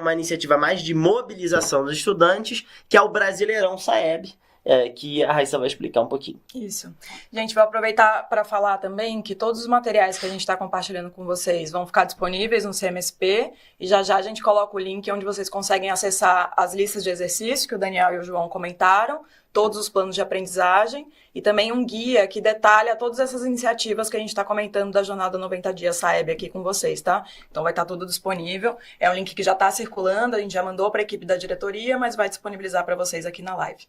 uma iniciativa mais de mobilização dos estudantes, que é o Brasileirão Saeb, que a Raíssa vai explicar um pouquinho. Isso. Gente, vou aproveitar para falar também que todos os materiais que a gente está compartilhando com vocês vão ficar disponíveis no CMSP e já a gente coloca o link onde vocês conseguem acessar as listas de exercícios que o Daniel e o João comentaram, todos os planos de aprendizagem e também um guia que detalha todas essas iniciativas que a gente está comentando da Jornada 90 Dias Saeb aqui com vocês, tá? Então vai estar tudo disponível. É um link que já está circulando, a gente já mandou para a equipe da diretoria, mas vai disponibilizar para vocês aqui na live.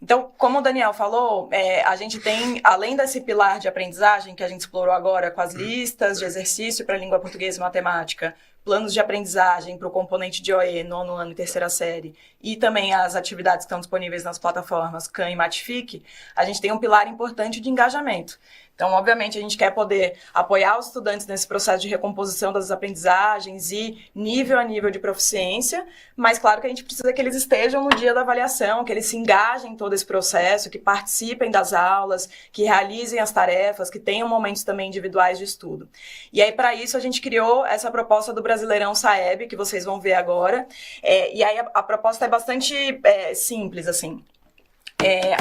Então, como o Daniel falou, a gente tem, além desse pilar de aprendizagem que a gente explorou agora com as listas de exercício para língua portuguesa e matemática, planos de aprendizagem para o componente de OE, nono ano e terceira série, e também as atividades que estão disponíveis nas plataformas Khan e Matific, a gente tem um pilar importante de engajamento. Então, obviamente, a gente quer poder apoiar os estudantes nesse processo de recomposição das aprendizagens e nível a nível de proficiência, mas claro que a gente precisa que eles estejam no dia da avaliação, que eles se engajem em todo esse processo, que participem das aulas, que realizem as tarefas, que tenham momentos também individuais de estudo. E aí, para isso, a gente criou essa proposta do Brasileirão Saeb, que vocês vão ver agora, e aí a proposta é bastante simples, assim.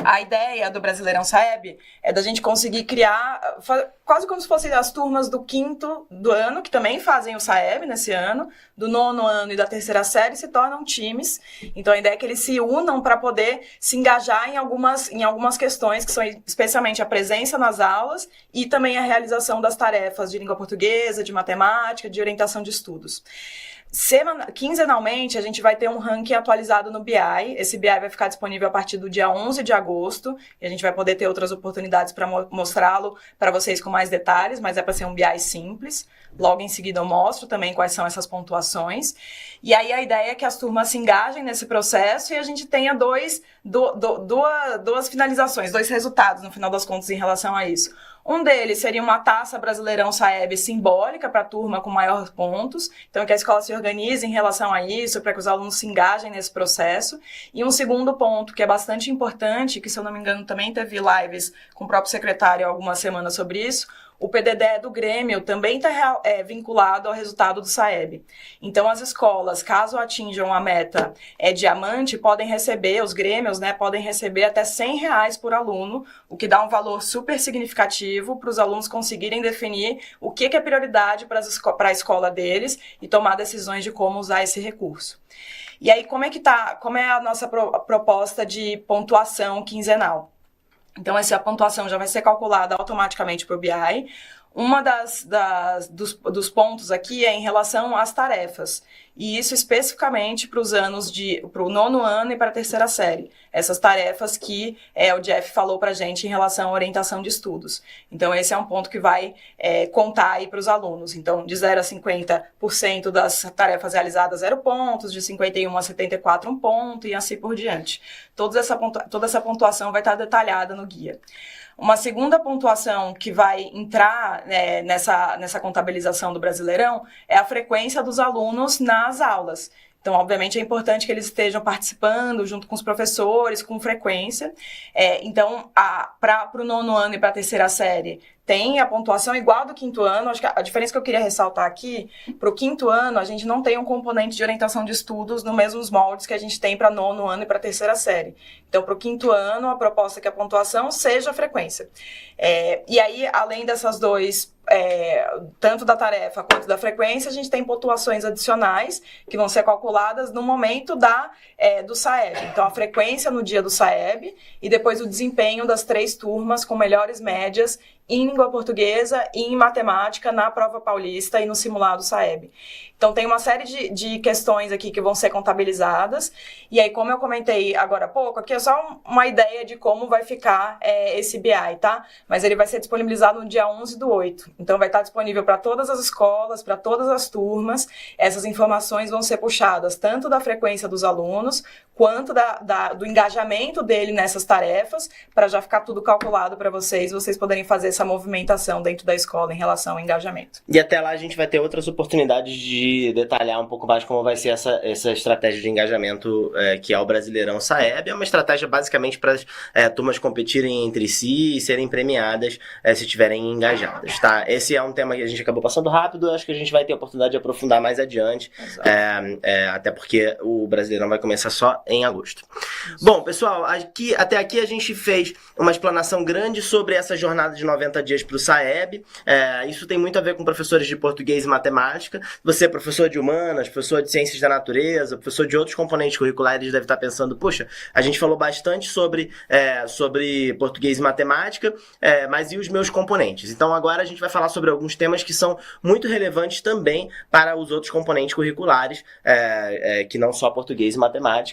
A ideia do Brasileirão Saeb é da gente conseguir criar, quase como se fossem as turmas do quinto do ano, que também fazem o Saeb nesse ano, do nono ano e da terceira série, se tornam times. Então a ideia é que eles se unam para poder se engajar em algumas questões, que são especialmente a presença nas aulas e também a realização das tarefas de língua portuguesa, de matemática, de orientação de estudos. Quinzenalmente, a gente vai ter um ranking atualizado no BI. Esse BI vai ficar disponível a partir do dia 11 de agosto. E a gente vai poder ter outras oportunidades para mostrá-lo para vocês com mais detalhes, mas é para ser um BI simples. Logo em seguida eu mostro também quais são essas pontuações. E aí a ideia é que as turmas se engajem nesse processo e a gente tenha duas finalizações, dois resultados no final das contas em relação a isso. Um deles seria uma taça Brasileirão Saeb simbólica para a turma com maiores pontos, então que a escola se organize em relação a isso, para que os alunos se engajem nesse processo. E um segundo ponto, que é bastante importante, que se eu não me engano também teve lives com o próprio secretário há algumas semanas sobre isso, o PDD do Grêmio também está vinculado ao resultado do Saeb. Então, as escolas, caso atinjam a meta diamante, podem receber, os Grêmios, né, podem receber até R$100 por aluno, o que dá um valor super significativo para os alunos conseguirem definir o que é prioridade para a escola deles e tomar decisões de como usar esse recurso. E aí, como é a nossa proposta de pontuação quinzenal? Então, essa pontuação já vai ser calculada automaticamente por BI. Uma dos pontos aqui é em relação às tarefas. E isso especificamente para o nono ano e para a terceira série. Essas tarefas que o Jeff falou para a gente em relação à orientação de estudos. Então, esse é um ponto que vai contar aí para os alunos. Então, de 0 a 50% das tarefas realizadas, 0 pontos, de 51 a 74, 1 ponto, e assim por diante. Toda essa pontuação vai estar detalhada no guia. Uma segunda pontuação que vai entrar nessa contabilização do Brasileirão é a frequência dos alunos nas aulas. Então, obviamente, é importante que eles estejam participando junto com os professores, com frequência. Então, para o nono ano e para a terceira série, tem a pontuação igual do quinto ano. Acho que a diferença que eu queria ressaltar aqui, para o quinto ano, a gente não tem um componente de orientação de estudos nos mesmos moldes que a gente tem para nono ano e para a terceira série. Então, para o quinto ano, a proposta é que a pontuação seja a frequência. E aí, além dessas dois, tanto da tarefa quanto da frequência, a gente tem pontuações adicionais que vão ser calculadas no momento do Saeb. Então, a frequência no dia do Saeb e depois o desempenho das 3 turmas com melhores médias em língua portuguesa e em matemática na prova paulista e no simulado Saeb. Então, tem uma série de questões aqui que vão ser contabilizadas. E aí, como eu comentei agora há pouco, aqui é só uma ideia de como vai ficar esse BI, tá? Mas ele vai ser disponibilizado no dia 11/8. Então, vai estar disponível para todas as escolas, para todas as turmas. Essas informações vão ser puxadas tanto da frequência dos alunos, quanto do engajamento dele nessas tarefas, para já ficar tudo calculado para vocês poderem fazer essa movimentação dentro da escola em relação ao engajamento. E até lá a gente vai ter outras oportunidades de detalhar um pouco mais como vai ser essa estratégia de engajamento que é o Brasileirão Saeb. É uma estratégia basicamente para as turmas competirem entre si e serem premiadas se estiverem engajadas, tá? esse é um tema que a gente acabou passando rápido, acho que a gente vai ter a oportunidade de aprofundar mais adiante, até porque o Brasileirão vai começar só em agosto. Bom, pessoal, até aqui a gente fez uma explanação grande sobre essa jornada de 90 dias para o SAEB. Isso tem muito a ver com professores de português e matemática. Você é professor de humanas, professor de ciências da natureza, professor de outros componentes curriculares, deve estar pensando, puxa, a gente falou bastante sobre português e matemática, mas e os meus componentes? Então agora a gente vai falar sobre alguns temas que são muito relevantes também para os outros componentes curriculares, que não só português e matemática.